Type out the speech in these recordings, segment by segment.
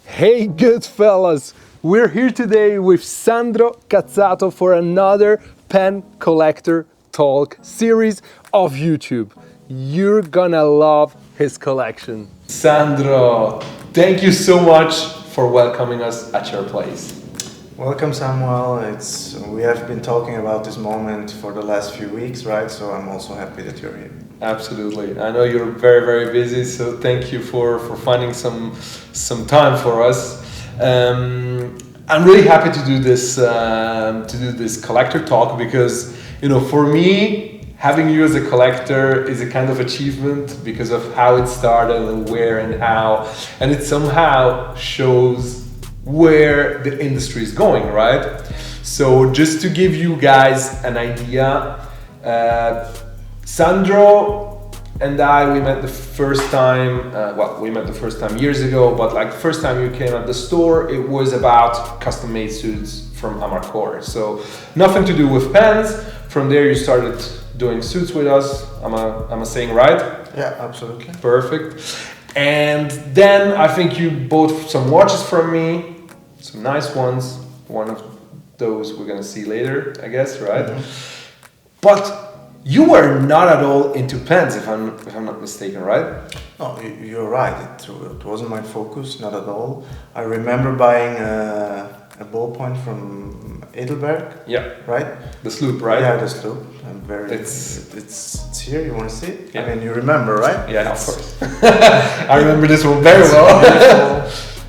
Hey Goodfellas! We're here today with Sandro Cazzato for another pen collector talk series of YouTube. You're gonna love his collection. Sandro, thank you so much for welcoming us at your place. Welcome, Samuel. We have been talking about this moment for the last few weeks, right? So I'm also happy that you're here. Absolutely. I know you're very, very busy, so thank you for finding some time for us. I'm really happy to do this collector talk because, for me, having you as a collector is a kind of achievement because of how it started and where and how, and it somehow shows where the industry is going, right? So just to give you guys an idea, Sandro and we met the first time, we met the first time years ago, but like the first time you came at the store, it was about custom made suits from Amarcord. So nothing to do with pens. From there you started doing suits with us. Am I saying right? Yeah, absolutely. Perfect. And then I think you bought some watches from me, some nice ones. One of those we're gonna see later, I guess, right? Mm-hmm. But you were not at all into pens, if I'm not mistaken, right? No, you're right. It wasn't my focus, not at all. I remember buying a ballpoint from Edelberg. Yeah. Right. The Sloop, right? Yeah, the Sloop. It's here. You want to see it? Yeah. I mean, you remember, right? Yeah, of course. I remember this one very well.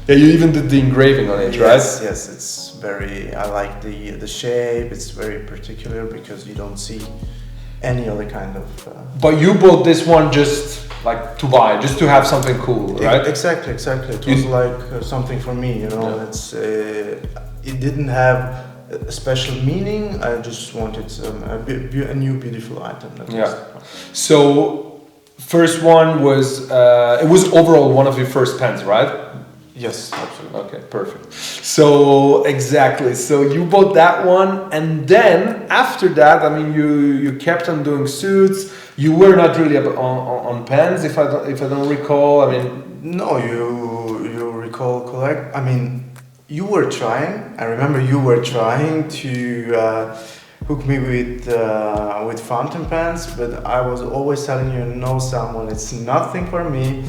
Yeah, you even did the engraving on it, right? Yes. It's very. I like the shape. It's very particular because you don't see any other kind of. But you bought this one just like to buy, just to have something cool, right? Exactly. It was like something for me, Yeah. It didn't have a special meaning. I just wanted a new beautiful item. So first one was it was overall one of your first pens, right? Yes, absolutely. Okay, perfect. So exactly. So you bought that one, and then after that, I mean, you kept on doing suits. You were not really on pens, if I don't recall. I mean, no, you recall correct. I mean, you were trying. I remember you were trying to hook me with fountain pens, but I was always telling you, no, Samuel, it's nothing for me.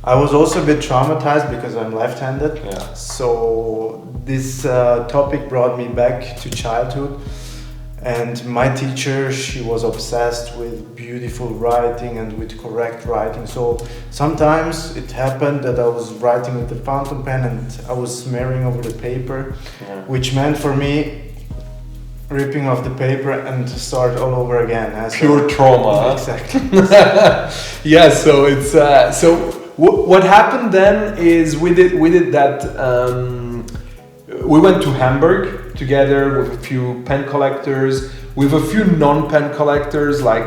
I was also a bit traumatized because I'm left-handed. Yeah. So this topic brought me back to childhood. And my teacher, she was obsessed with beautiful writing and with correct writing. So sometimes it happened that I was writing with the fountain pen and I was smearing over the paper, which meant for me ripping off the paper and start all over again. Pure trauma. Exactly. Yeah. So it's What happened then is we did that. We went to Hamburg together with a few pen collectors, with a few non-pen collectors, like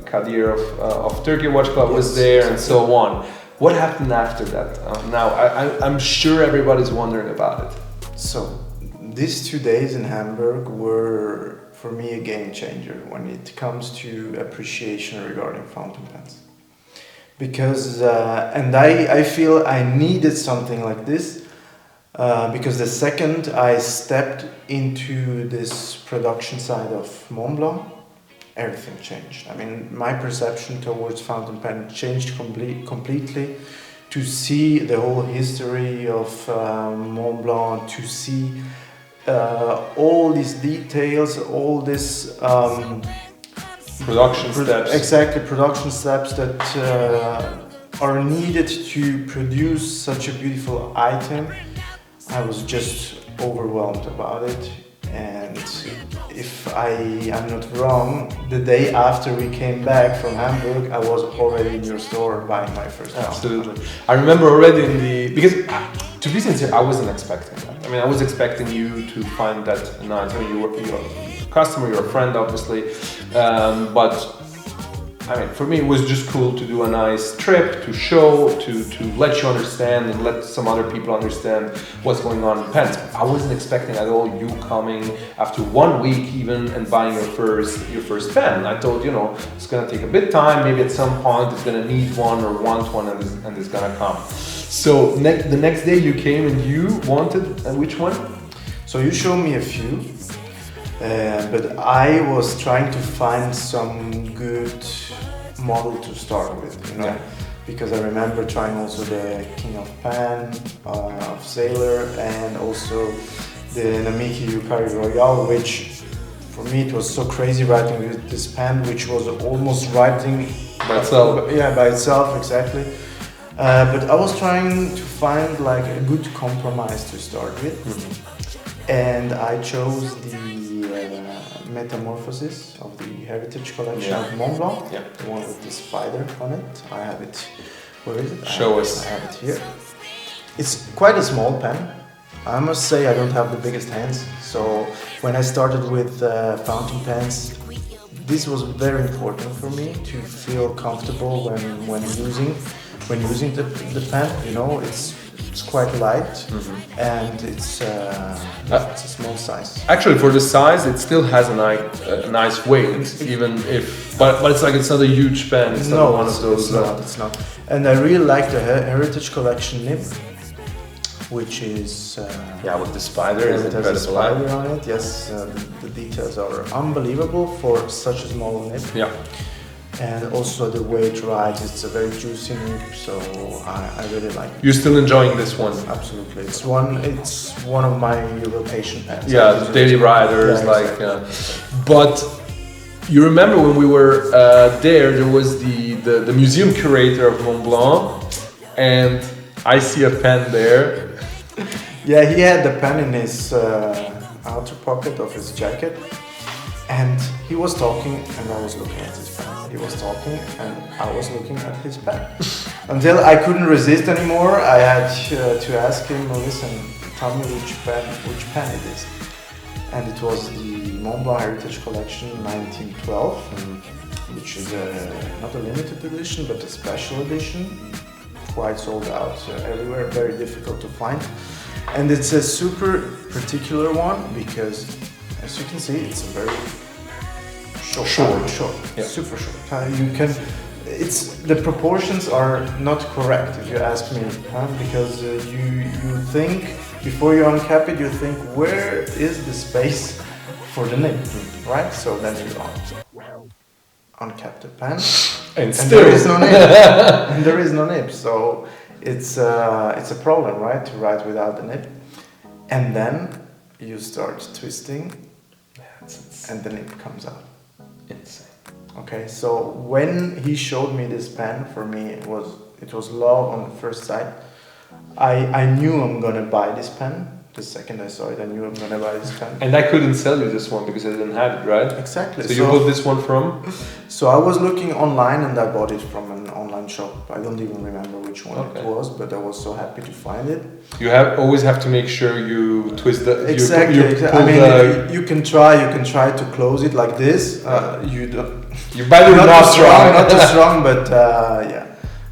Kadir of Turkey Watch Club was there, and so on. What happened after that? Now I'm sure everybody's wondering about it. So these 2 days in Hamburg were for me a game changer when it comes to appreciation regarding fountain pens. Because and I feel I needed something like this because the second I stepped into this production side of Montblanc, everything changed. I mean, my perception towards fountain pen changed completely. To see the whole history of Montblanc, to see all these details, all this. Production steps. Exactly, production steps that are needed to produce such a beautiful item. I was just overwhelmed about it. And if I am not wrong, the day after we came back from Hamburg, I was already in your store buying my first one. Absolutely. I remember already because to be sincere, I wasn't expecting that. I mean, I was expecting you to find that nice. I mean, you're a customer, you're a friend, obviously, but I mean, for me, it was just cool to do a nice trip, to show, to let you understand and let some other people understand what's going on in pens. I wasn't expecting at all you coming after 1 week even and buying your first pen. I thought, you know, it's gonna take a bit time. Maybe at some point it's gonna need one or want one, and it's gonna come. So the next day you came and you wanted which one? So you showed me a few, but I was trying to find some good model to start with, you know, Yeah. because I remember trying also the King of Pen of Sailor and also the Namiki Yukari Royale, which for me it was so crazy writing with this pen, which was almost writing By itself. Yeah, by itself, exactly. But I was trying to find like a good compromise to start with, and I chose the Metamorphosis of the Heritage collection of Montblanc, the one with the spider on it. I have it. Where is it? Show us. I have it here. It's quite a small pen. I must say I don't have the biggest hands, so when I started with fountain pens, this was very important for me to feel comfortable when using the pen. You know, it's quite light, and it's a small size. Actually, for the size, it still has a nice weight, even if. But it's like it's not a huge pen. It's not one of those. It's not. And I really like the Heritage Collection nib, which is with the spider. It has a spider on it. Yes, the details are unbelievable for such a small nib. Yeah. And also the way it writes, it's a very juicy nib, so I really like it. You're still enjoying this one? Absolutely, it's one of my rotation pens. Yeah, the daily riders, but you remember when we were there was the museum curator of Montblanc, and I see a pen there. Yeah, he had the pen in his outer pocket of his jacket, and he was talking, and I was looking at his pen. He was talking, and I was looking at his pen. Until I couldn't resist anymore, I had to ask him, listen, tell me which pen it is. And it was the Montblanc Heritage Collection 1912, which is not a limited edition, but a special edition. Quite sold out everywhere, very difficult to find. And it's a super particular one because, as you can see, it's a very short, super short. The proportions are not correct if you ask me, because you think before you uncap it, you think where is the space for the nib, right? So then you uncap the pen, and there is no nib, and there is no nib. So it's a problem, right, to write without the nib, and then you start twisting, and the nib comes out. Insane. Okay, so when he showed me this pen, for me it was love on the first sight. I knew I'm gonna buy this pen. The second I saw it, I knew I'm gonna buy this pen. And I couldn't sell you this one because I didn't have it, right? Exactly. So you bought this one from? So I was looking online and I bought it from an online shop. I don't even remember which one it was, but I was so happy to find it. You always have to make sure you twist the. Exactly. I mean, you can try to close it like this. You better not too strong, but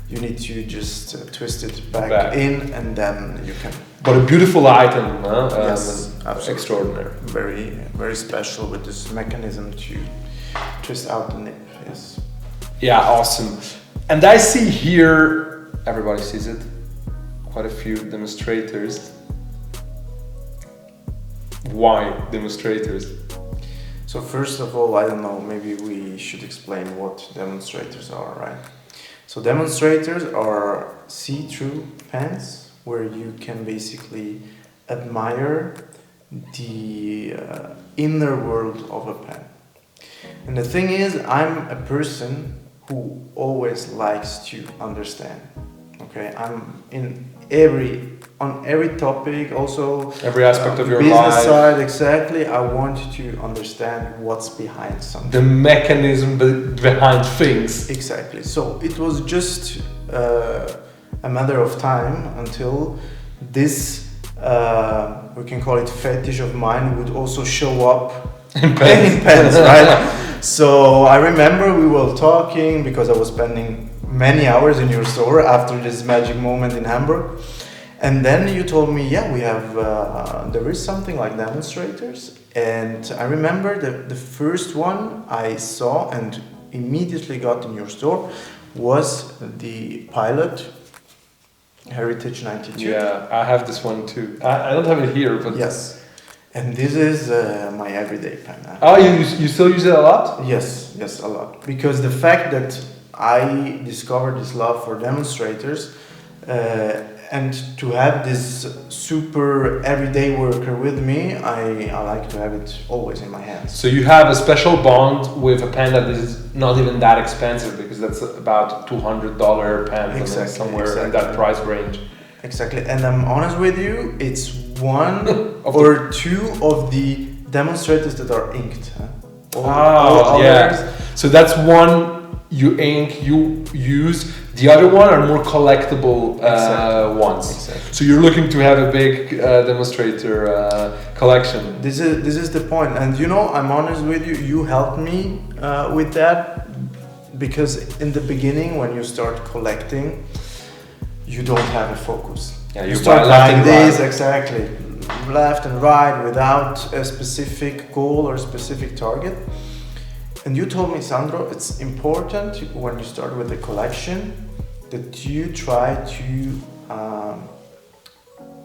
you need to just twist it back in, and then you can. But a beautiful item, yes, absolutely. Extraordinary. Very, very special with this mechanism to twist out the nib. Yes. Yeah, awesome. And I see here, everybody sees it, quite a few demonstrators. Why demonstrators? So first of all, I don't know, maybe we should explain what demonstrators are, right? So demonstrators are see-through pens where you can basically admire the inner world of a pen. And the thing is, I'm a person who always likes to understand. Okay, I'm on every topic, also every aspect of your business life. Side, exactly. I want to understand what's behind something. The mechanism behind things. Exactly. So it was just a matter of time until this, we can call it fetish of mine, would also show up in pens, right? So I remember we were talking because I was spending many hours in your store after this magic moment in Hamburg. And then you told me, yeah, we have, there is something like Demonstrators. And I remember the first one I saw and immediately got in your store was the Pilot Heritage 92. Yeah, I have this one too. I don't have it here, but... Yes. And this is my everyday pen. Oh, you still use it a lot? Yes, a lot. Because the fact that I discovered this love for Demonstrators and to have this super everyday worker with me, I like to have it always in my hands. So you have a special bond with a pen that is not even that expensive, because that's about $200 pen, Exactly, somewhere in that price range. Exactly, and I'm honest with you, it's one or two of the Demonstrators that are inked. All yeah. So that's one you ink, you use. The other one are more collectible ones. Exactly. So you're looking to have a big Demonstrator collection. This is the point, and you know, I'm honest with you. You helped me with that, because in the beginning, when you start collecting, you don't have a focus. Yeah, you start buying these exactly left and right without a specific goal or specific target. And you told me, Sandro, it's important when you start with a collection that you try to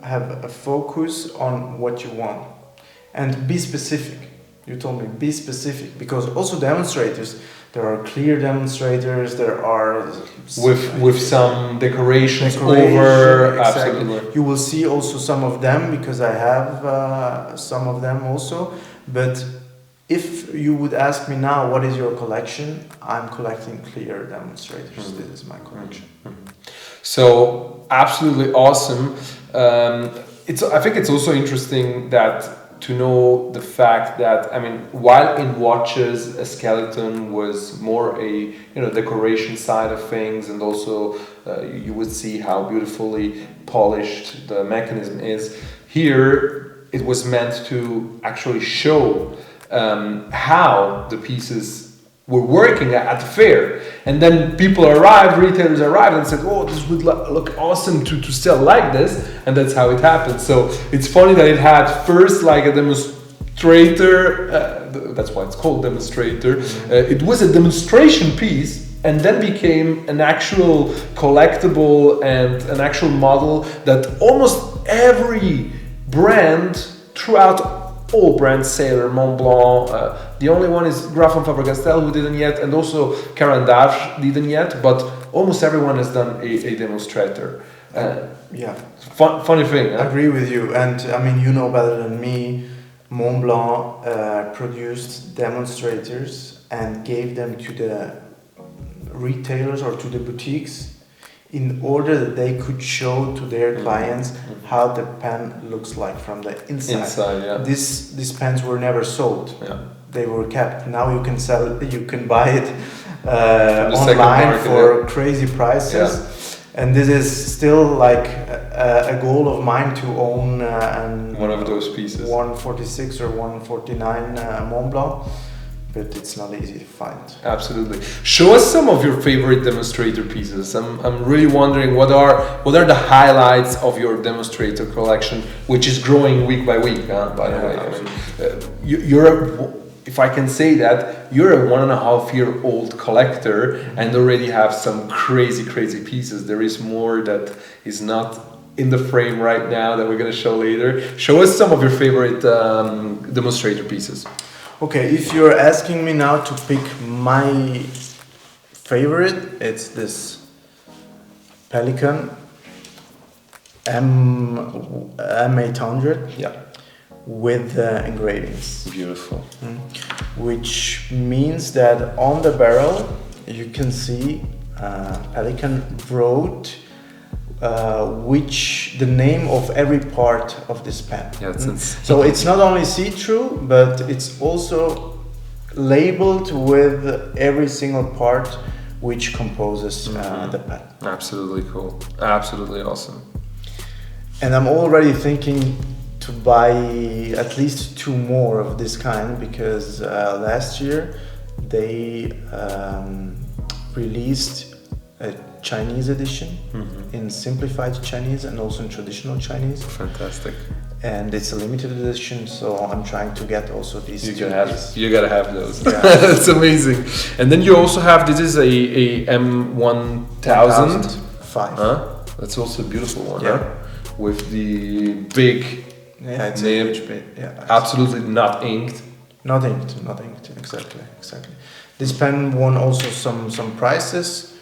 have a focus on what you want and be specific. You told me be specific, because also Demonstrators, there are clear Demonstrators, there are with some decorations over. Exactly. Absolutely. You will see also some of them, because I have some of them also. But if you would ask me now, what is your collection? I'm collecting clear Demonstrators. Mm-hmm. This is my collection. Mm-hmm. So absolutely awesome. I think it's also interesting that to know the fact that, I mean, while in watches a skeleton was more a decoration side of things, and also you would see how beautifully polished the mechanism is. Here it was meant to actually show how the pieces were working at the fair, and then people arrived, retailers arrived and said, oh, this would look awesome to sell like this, and that's how it happened. So it's funny that it had first like a demonstrator, that's why it's called Demonstrator. It was a demonstration piece, and then became an actual collectible and an actual model that almost every brand throughout all brands, Sailor, Montblanc, the only one is Graf von Faber-Castell who didn't yet, and also Curidas didn't yet, but almost everyone has done a Demonstrator. Yeah. Funny thing. I agree with you, and I mean, you know better than me, Montblanc produced Demonstrators and gave them to the retailers or to the boutiques in order that they could show to their clients how the pen looks like from the inside. Yeah. These pens were never sold. Yeah. They were kept. Now you can buy it online for crazy prices. Yeah. And this is still like a goal of mine to own one of those pieces. 146 or 149 Montblanc. But it's not easy to find. Absolutely. Show us some of your favorite Demonstrator pieces. I'm really wondering what are the highlights of your Demonstrator collection, which is growing week by week. By the way, I mean, if I can say that, you're a 1.5-year-old collector and already have some crazy pieces. There is more that is not in the frame right now that we're going to show later. Show us some of your favorite Demonstrator pieces. Okay, if you're asking me now to pick my favorite, it's this Pelikan M800. Yeah. With engravings. Beautiful. Which means that on the barrel you can see Pelikan wrote which the name of every part of this pen. Yeah, so it's not only see-through, but it's also labeled with every single part which composes the pen. Absolutely cool. Absolutely awesome. And I'm already thinking to buy at least 2 more of this kind, because last year they released a Chinese edition in simplified Chinese and also in traditional Chinese. Fantastic. And it's a limited edition, so I'm trying to get also these You two. you gotta have those. Yeah. That's amazing. And then you also have, this is a M1000. 5. That's also a beautiful one, Yeah. with the big Yeah, it's nib. a huge bit. Yeah. Absolutely not inked. Not inked. Exactly. This pen won also some prizes.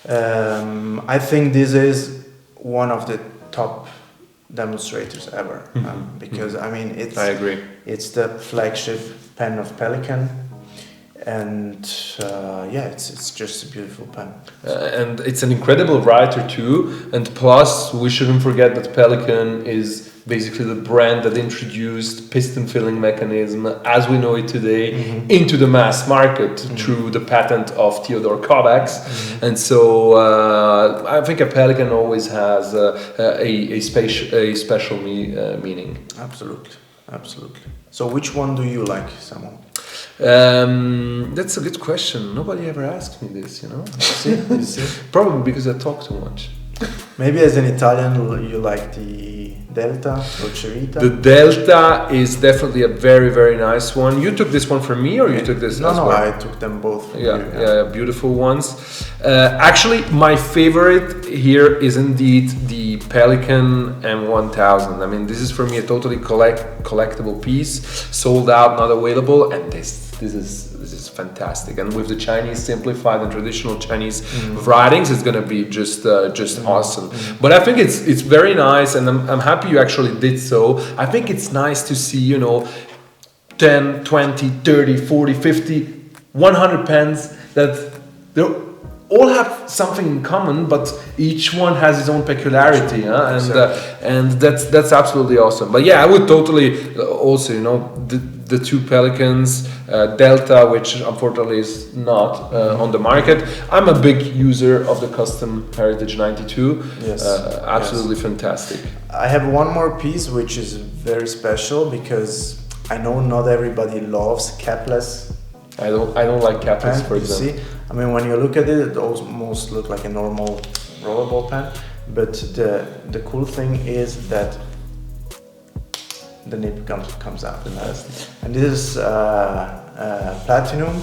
I think this is one of the top demonstrators ever, because I mean I agree. it's the flagship pen of Pelikan, and it's just a beautiful pen. And it's an incredible writer too. And plus, we shouldn't forget that Pelikan is basically the brand that introduced piston filling mechanism as we know it today into the mass market through the patent of Theodore Kovacs. And so I think a Pelikan always has a special meaning. Absolutely. So which one do you like, Samuel? That's a good question. Nobody ever asked me this, you know. You see? Probably because I talk too much. Maybe as an Italian, you like the Delta or Cerita? The Delta is definitely a very, very nice one. You took this one from me, or you took this? No, as well? I took them both from you. Yeah, beautiful ones. Actually, my favorite here is indeed the Pelikan M1000. I mean, this is for me a totally collectible piece, sold out, not available, and this is fantastic. And with the Chinese simplified and traditional Chinese writings, it's gonna be just awesome. But I think it's very nice, and I'm happy you actually did so. I think it's nice to see, you know, 10, 20, 30, 40, 50, 100 pens that they all have something in common, but each one has its own peculiarity, huh? And that's absolutely awesome. But yeah, I would totally also, you know, the two Pelikans, Delta, which unfortunately is not on the market. I'm a big user of the custom Heritage 92. Yes, absolutely fantastic. I have one more piece which is very special because I know not everybody loves capless. I don't like capless, for example. See, I mean, when you look at it, it almost looks like a normal rollerball pen. But the cool thing is that the nib comes out. And this is platinum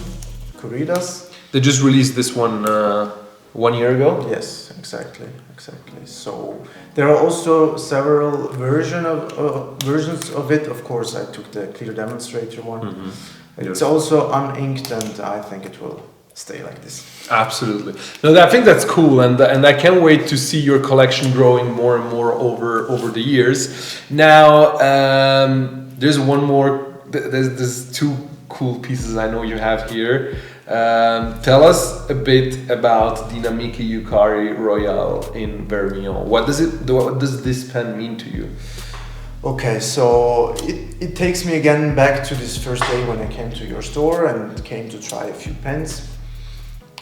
Curidas. They just released this one 1 year ago. Yes, exactly. So there are also several versions of it. Of course, I took the clear demonstrator one. It's also uninked, and I think it will stay like this. Absolutely. No, I think that's cool, and I can't wait to see your collection growing more and more over the years. Now, there's one more. There's two cool pieces I know you have here. Tell us a bit about the Namiki Yukari Royale in Vermillion. What does this pen mean to you? Okay, so it takes me again back to this first day when I came to your store and came to try a few pens.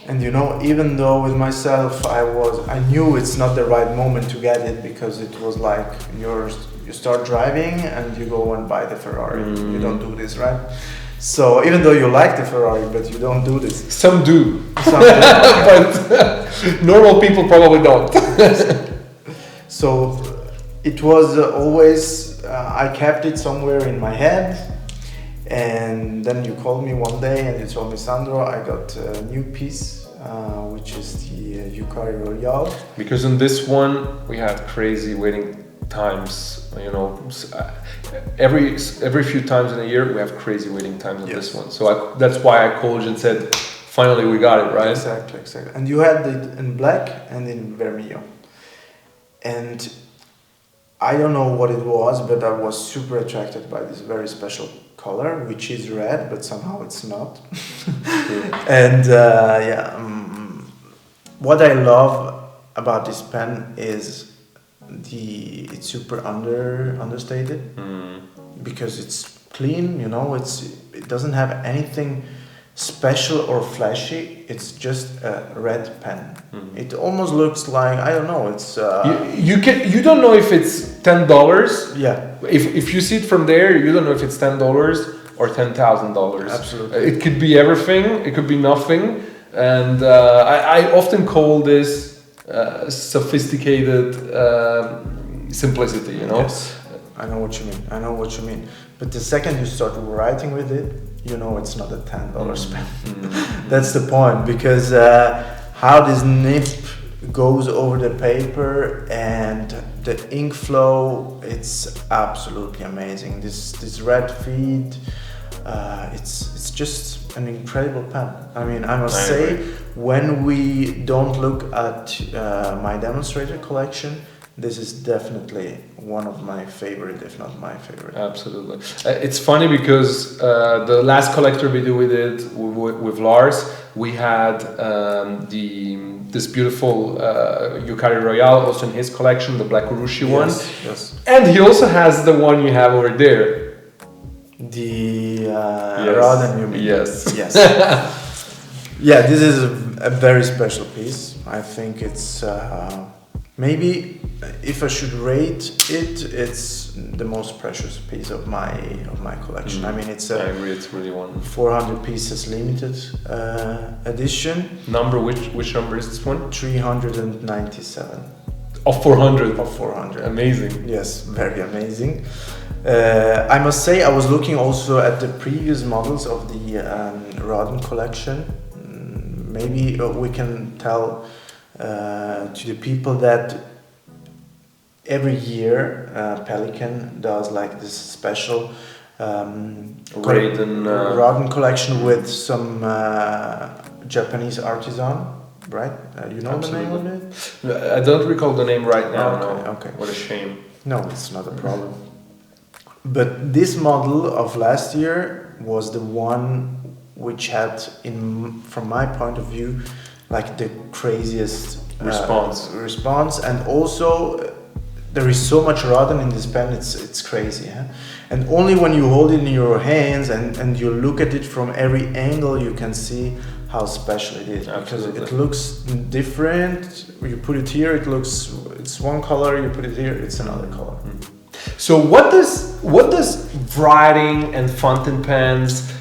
And you know, even though with myself I knew it's not the right moment to get it, because it was like you start driving and you go and buy the Ferrari. You don't do this, right? So even though you like the Ferrari, but you don't do this. Some do. Okay. But normal people probably don't. So it was always, I kept it somewhere in my head, and then you called me one day and you told me, Sandro, I got a new piece, which is the Yukari Royale. Because on this one we had crazy waiting times, you know, every few times in a year we have crazy waiting times on this one. So that's why I called you and said, finally we got it, right? Exactly. And you had it in black and in Vermillion. And I don't know what it was, but I was super attracted by this very special color, which is red, but somehow it's not. And what I love about this pen is it's super understated, because it's clean, you know, it doesn't have anything special or flashy. It's just a red pen. It almost looks like, I don't know, it's you don't know if it's $10. Yeah. If you see it from there, you don't know if it's $10 or $10,000. Absolutely. It could be everything. It could be nothing. And I often call this sophisticated simplicity. You know. Yes. I know what you mean. But the second you start writing with it, you know it's not a $10 spend. That's the point, because how this nib goes over the paper and the ink flow, it's absolutely amazing. This red feed, it's just an incredible pen. I mean, I must say, when we don't look at my Demonstrator collection, this is definitely one of my favorite, if not my favorite. Absolutely. It's funny because the last collector video we did with Lars, we had this beautiful Yukari Royale also in his collection, the black Urushi one. Yes. And he also has the one you have over there. The Rade, you mean? Yes. Yes. Yeah, this is a very special piece. I think it's maybe if I should rate it, it's the most precious piece of my collection. I mean, it's I agree, it's really one. 400 pieces limited edition. Number, which number is this one? 397. Of 400. Of 400. Amazing. Yes, very amazing. I must say, I was looking also at the previous models of the Rade collection. Maybe we can tell to the people that every year Pelikan does like this special Rade collection with some Japanese artisan, right? You know the name of it? I don't recall the name right now. Okay. What a shame. No, it's not a problem. But this model of last year was the one which had, from my point of view, like the craziest response, and also there is so much Rade in this pen, it's crazy. Huh? And only when you hold it in your hands and you look at it from every angle, you can see how special it is. Absolutely. Because it looks different. You put it here, it's one color. You put it here, it's another color. So what does writing and fountain pens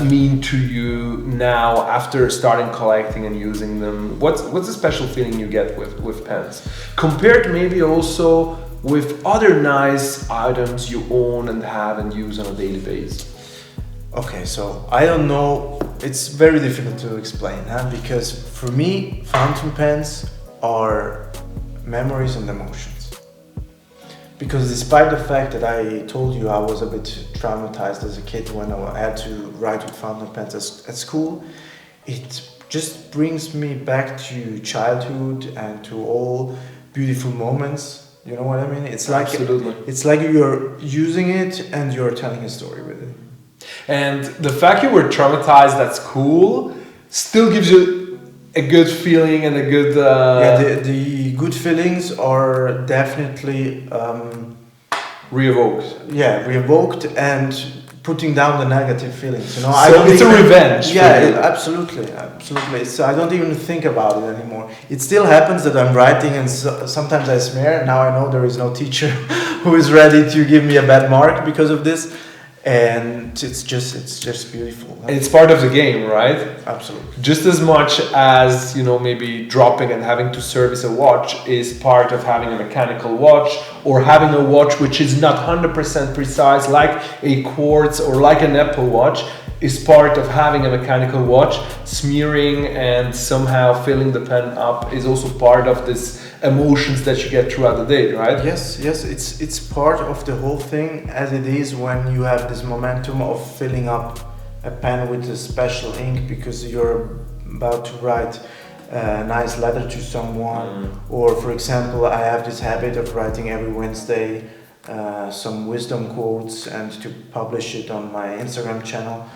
mean to you now after starting collecting and using them? What's the special feeling you get with pens compared maybe also with other nice items you own and have and use on a daily basis? Okay, so I don't know, it's very difficult to explain, because for me fountain pens are memories and emotions. Because despite the fact that I told you I was a bit traumatized as a kid when I had to write with fountain pens at school, it just brings me back to childhood and to all beautiful moments. You know what I mean? It's like Absolutely. It's like you're using it and you're telling a story with it. And the fact you were traumatized at school still gives you a good feeling and a good... the good feelings are definitely... revoked. Yeah, revoked and putting down the negative feelings. You know, so it's a revenge. Yeah, absolutely. So I don't even think about it anymore. It still happens that I'm writing and sometimes I smear. Now I know there is no teacher who is ready to give me a bad mark because of this. And it's just beautiful. And it's part of the game, right? Absolutely. Just as much as, maybe dropping and having to service a watch is part of having a mechanical watch, or having a watch which is not 100% precise like a quartz or like an Apple watch is part of having a mechanical watch. Smearing and somehow filling the pen up is also part of this emotions that you get throughout the day, right? Yes, it's part of the whole thing, as it is when you have this momentum of filling up a pen with a special ink because you're about to write a nice letter to someone, or for example, I have this habit of writing every Wednesday some wisdom quotes and to publish it on my Instagram channel.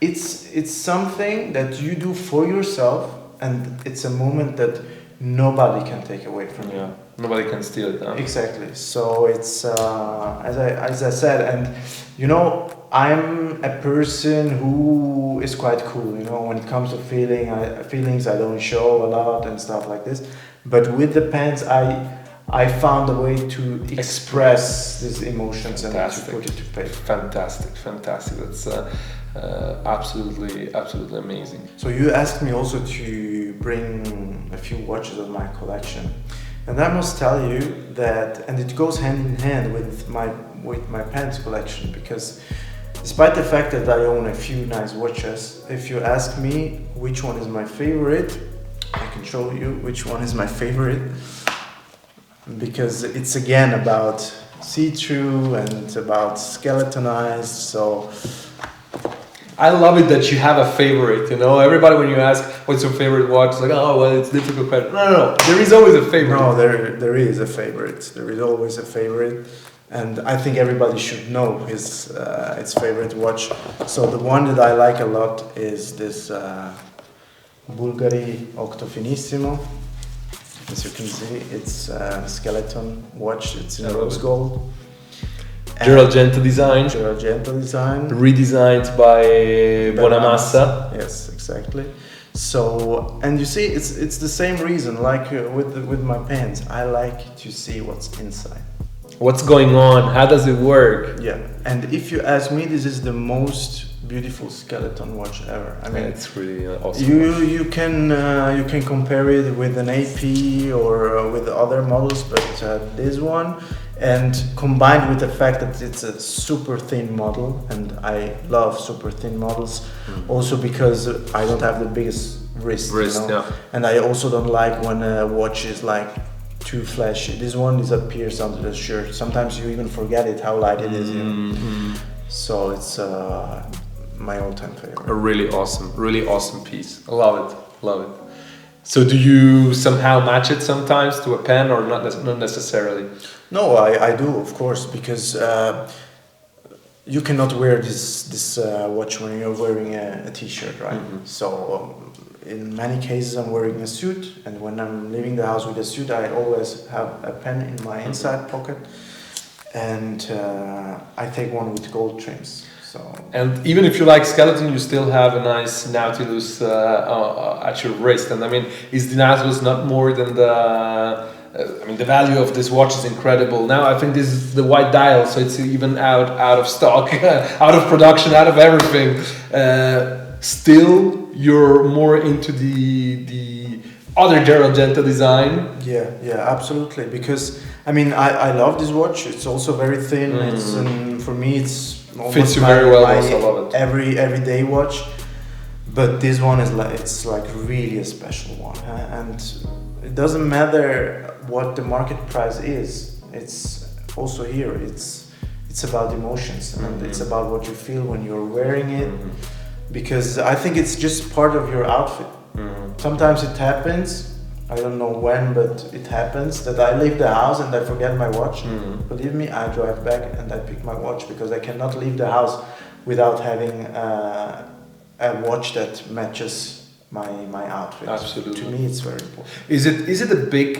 It's something that you do for yourself, and it's a moment that nobody can take away from you. Nobody can steal it. Exactly. So it's as I said, and I'm a person who is quite cool. When it comes to feelings, I don't show a lot and stuff like this. But with the pens, I found a way to express these emotions Fantastic. and to put it to paper. Fantastic. That's absolutely amazing. So you asked me also to bring a few watches of my collection, and I must tell you that, and it goes hand in hand with my pens collection, because despite the fact that I own a few nice watches, if you ask me which one is my favorite, I can show you which one is my favorite, because it's again about see-through and about skeletonized. So I love it that you have a favorite, you know. Everybody, when you ask what's your favorite watch, it's like, oh, well, it's difficult question. No. There is always a favorite. No, there is a favorite. There is always a favorite. And I think everybody should know his favorite watch. So the one that I like a lot is this Bvlgari Octo Finissimo. As you can see, it's a skeleton watch. It's in rose gold. Gerald Genta design. Redesigned by Bonamassa. Yes, exactly. So, and you see, it's the same reason. Like with my pens, I like to see what's inside. What's going on? How does it work? Yeah, and if you ask me, this is the most beautiful skeleton watch ever. I mean, it's really awesome. You can compare it with an AP or with other models, but this one, and combined with the fact that it's a super thin model, and I love super thin models, also because I don't have the biggest wrist, you know? Yeah. And I also don't like when a watch is like too flashy. This one disappears under the shirt. Sometimes you even forget it, how light it is. You know? So it's my all-time favorite. A really awesome piece. I love it. So do you somehow match it sometimes to a pen, or not necessarily? No, I do, of course, because you cannot wear this watch when you're wearing a t-shirt, right? So in many cases I'm wearing a suit, and when I'm leaving the house with a suit, I always have a pen in my inside pocket, and I take one with gold trims. So. And even if you like skeleton, you still have a nice Nautilus at your wrist. And I mean, is the Nautilus not more than the... the value of this watch is incredible. Now I think this is the white dial, so it's even out of stock, out of production, out of everything. Still, you're more into the other Gerald Genta design. Yeah, absolutely. Because I love this watch. It's also very thin. It's for me, it's almost fits you very well. Also love it. Everyday watch. But this one is like really a special one, and it doesn't matter what the market price is. It's also here. It's about emotions, and it's about what you feel when you're wearing it. Because I think it's just part of your outfit. Sometimes it happens, I don't know when, but it happens that I leave the house and I forget my watch. Believe me, I drive back and I pick my watch, because I cannot leave the house without having a watch that matches my outfit. Absolutely. To me, it's very important. Is it a big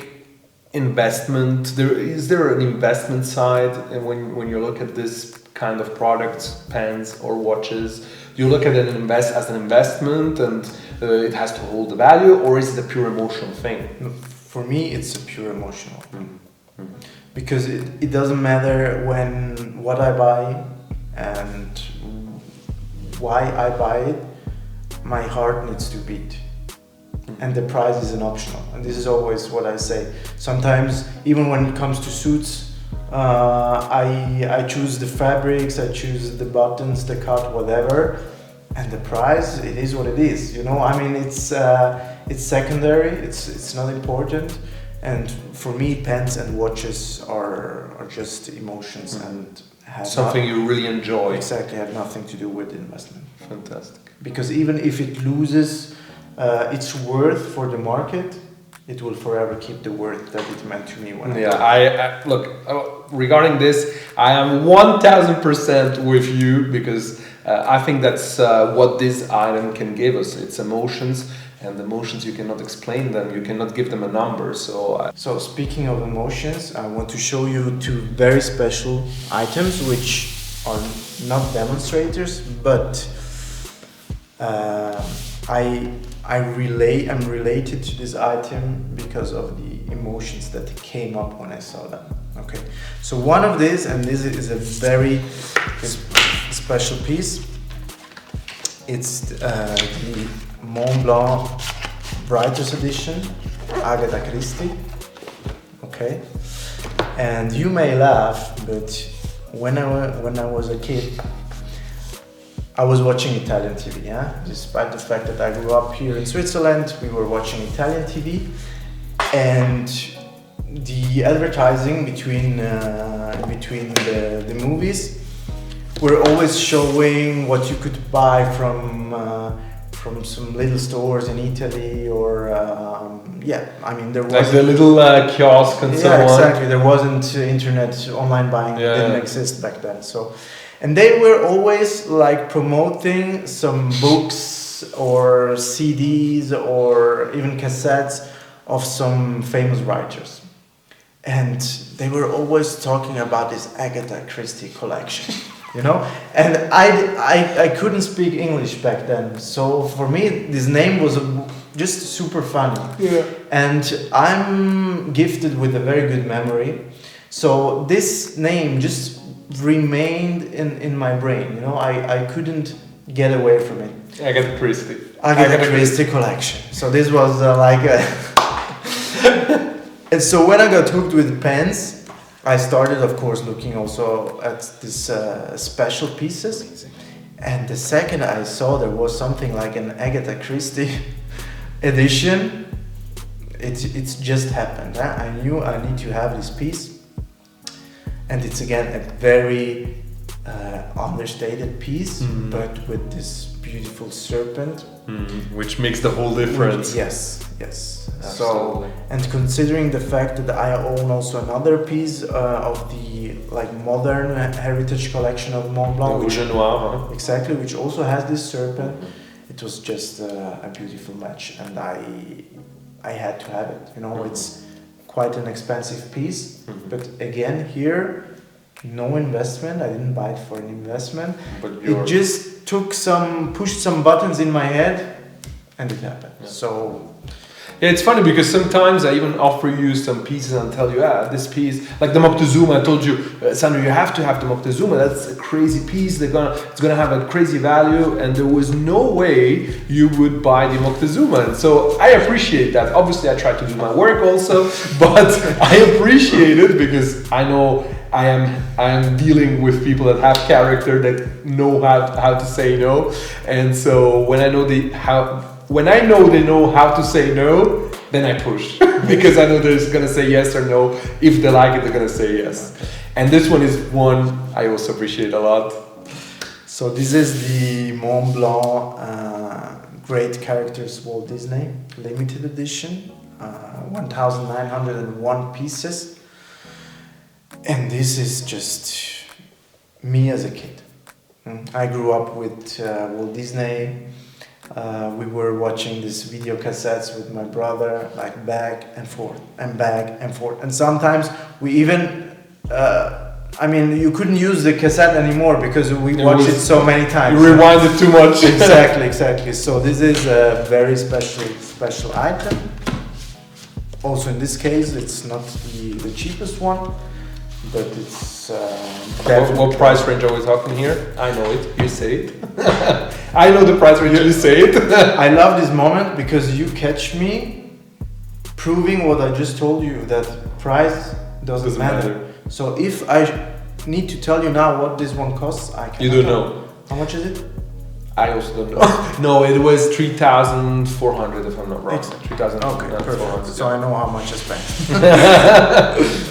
investment? Is there an investment side when you look at this kind of products, pens or watches? Do you look at it as an investment, and it has to hold the value, or is it a pure emotional thing? For me, it's a pure emotional thing. Because it doesn't matter what I buy and why I buy it, my heart needs to beat. And the price is an optional. And this is always what I say. Sometimes, even when it comes to suits, I choose the fabrics, I choose the buttons, the cut, whatever, and the price, it is what it is. It's secondary. It's not important. And for me, pens and watches are just emotions and have something you really enjoy. Exactly, have nothing to do with investment. Fantastic. Because even if it loses its worth for the market, it will forever keep the worth that it meant to me when I look, regarding this, I am 1000% with you, because I think that's what this item can give us. It's emotions, and emotions, you cannot explain them, you cannot give them a number. So speaking of emotions, I want to show you two very special items which are not demonstrators, but I'm related to this item because of the emotions that came up when I saw them. Okay, so one of these, and this is a very special piece. It's the Montblanc Writers Edition, Agatha Christie. Okay, and you may laugh, but when I was a kid, I was watching Italian TV. Yeah, despite the fact that I grew up here in Switzerland, we were watching Italian TV, and the advertising between the movies were always showing what you could buy from some little stores in Italy, or I mean there was like the little kiosk and so on. Yeah, exactly. There wasn't internet online buying. Yeah. Didn't exist back then. So, and they were always like promoting some books or CDs or even cassettes of some famous writers. And they were always talking about this Agatha Christie collection, you know? And I couldn't speak English back then. So for me, this name was just super funny. Yeah. And I'm gifted with a very good memory. So this name just remained in my brain, you know? I couldn't get away from it. Agatha Christie. Agatha Christie collection. So this was like a... And so when I got hooked with pens, I started, of course, looking also at this special pieces. And the second I saw there was something like an Agatha Christie edition, it's just happened. Huh? I knew I need to have this piece. And it's again a very understated piece, but with this beautiful serpent. Which makes the whole difference. Yes. Absolutely. So, and considering the fact that I own also another piece of the like modern heritage collection of Montblanc, Rouge&Noir, huh? exactly, which also has this serpent, it was just a beautiful match, and I had to have it. You know, it's quite an expensive piece, but again here, no investment. I didn't buy it for an investment. But it just pushed some buttons in my head, and it happened. Yeah. So. Yeah, it's funny because sometimes I even offer you some pieces and tell you, this piece, like the Moctezuma, I told you, Sandro, you have to have the Moctezuma. That's a crazy piece. It's gonna have a crazy value, and there was no way you would buy the Moctezuma. And so I appreciate that. Obviously, I try to do my work also, but I appreciate it because I know I am dealing with people that have character, that know how to say no, and so when I know they know how to say no, then I push because I know they're gonna say yes or no. If they like it, they're gonna say yes. Okay. And this one is one I also appreciate a lot. So this is the Montblanc Great Characters Walt Disney limited edition, 1,901 pieces, and this is just me as a kid. I grew up with Walt Disney. We were watching these video cassettes with my brother, like back and forth and back and forth. And sometimes we even, you couldn't use the cassette anymore because we watched it so many times. You rewind it too much. Exactly. So this is a very special item. Also in this case, it's not the cheapest one, but it's what price range are we talking here? I know it. You say it. I know the price range. You say it. I love this moment because you catch me proving what I just told you, that price doesn't matter. So if I need to tell you now what this one costs, I can. You don't know. How much is it? I also don't know. No, it was 3,400 if I'm not wrong. 3,400. Okay, perfect. So I know how much I spent.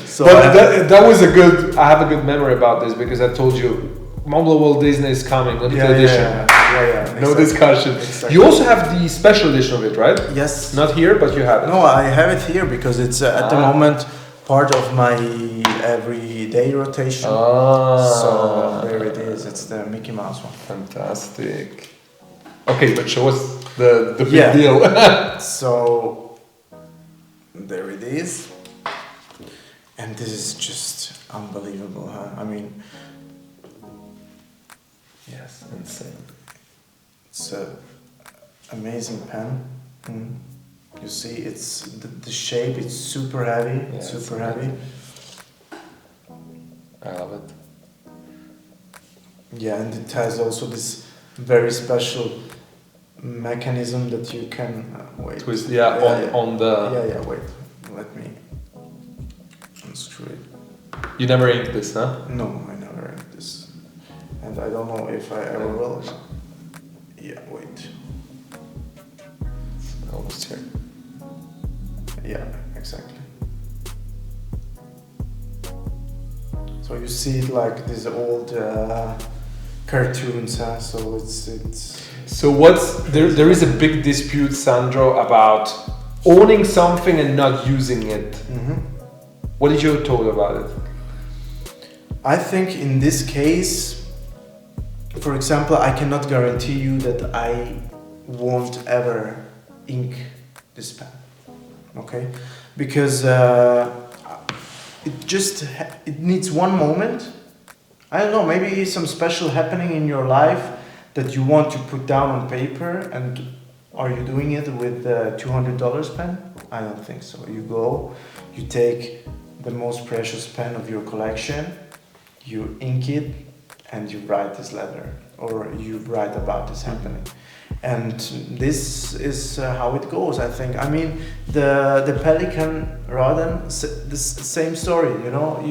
So but that was I have a good memory about this because I told you Montblanc Walt Disney is coming, limited edition. Yeah. No discussion. Exactly. You also have the special edition of it, right? Yes. Not here, but you have it. No, I have it here because it's at the moment part of my everyday rotation. So there it is. It's the Mickey Mouse one. Fantastic. Okay, but show us the big deal. So there it is. And this is just unbelievable, huh? I mean, yes, insane. It's an amazing pen. You see, it's the shape. It's super heavy. Yeah, super heavy. I love it. Yeah, and it has also this very special mechanism that you can wait. Twist, on the. Yeah. Wait, let me unscrew it. You never inked this, huh? No, I never inked this, and I don't know if I ever will. Yeah, wait. It's almost here. Yeah, exactly. So you see it like these old cartoons, huh? So it's. So there is a big dispute, Sandro, about owning something and not using it. Mm-hmm. What is your thought about it? I think in this case, for example, I cannot guarantee you that I won't ever ink this pen, okay? Because it needs one moment. I don't know, maybe some special happening in your life that you want to put down on paper, and are you doing it with a $200 pen? I don't think so. You take the most precious pen of your collection, you ink it, and you write this letter, or you write about this happening. And this is how it goes, I think. I mean, the Pelikan Rade, the same story, you know.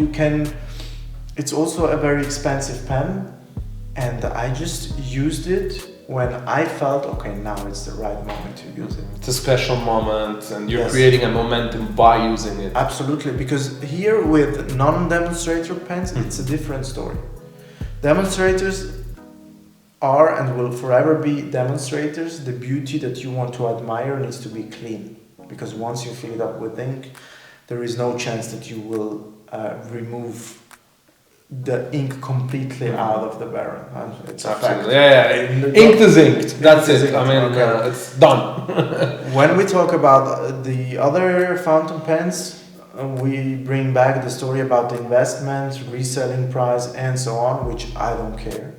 It's also a very expensive pen, and I just used it when I felt, okay, now it's the right moment to use it. It's a special moment, and you're Yes. creating a momentum by using it. Absolutely, because here with non-demonstrator pens, it's a different story. Demonstrators are and will forever be demonstrators. The beauty that you want to admire needs to be clean, because once you fill it up with ink, there is no chance that you will remove the ink completely out of the barrel. It's a fact. Yeah. Inked is inked. That's is it. inked, I mean, okay. it's done. When we talk about the other fountain pens, we bring back the story about the investment, reselling price, and so on, which I don't care.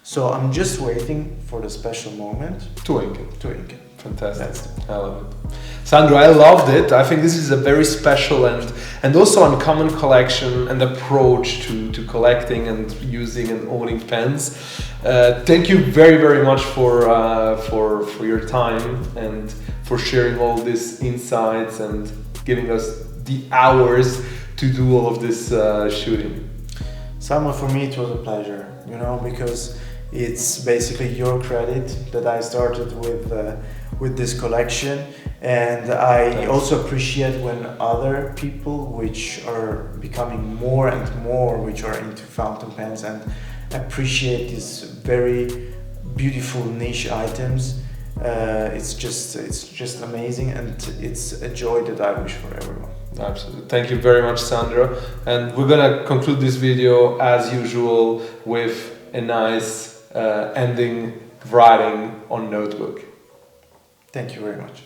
So I'm just waiting for the special moment To ink it. to ink it. Fantastic. That's it. I love it. Sandro, I loved it. I think this is a very special and also uncommon collection and approach to collecting and using and owning pens. Thank you very, very much for your time and for sharing all these insights and giving us the hours to do all of this shooting. Sandro, for me it was a pleasure, you know, because it's basically your credit that I started with this collection, and I also appreciate when other people which are becoming more and more which are into fountain pens and appreciate these very beautiful niche items. It's just amazing, and it's a joy that I wish for everyone. Absolutely. Thank you very much, Sandro. And we're gonna conclude this video as usual with a nice ending writing on notebook. Thank you very much.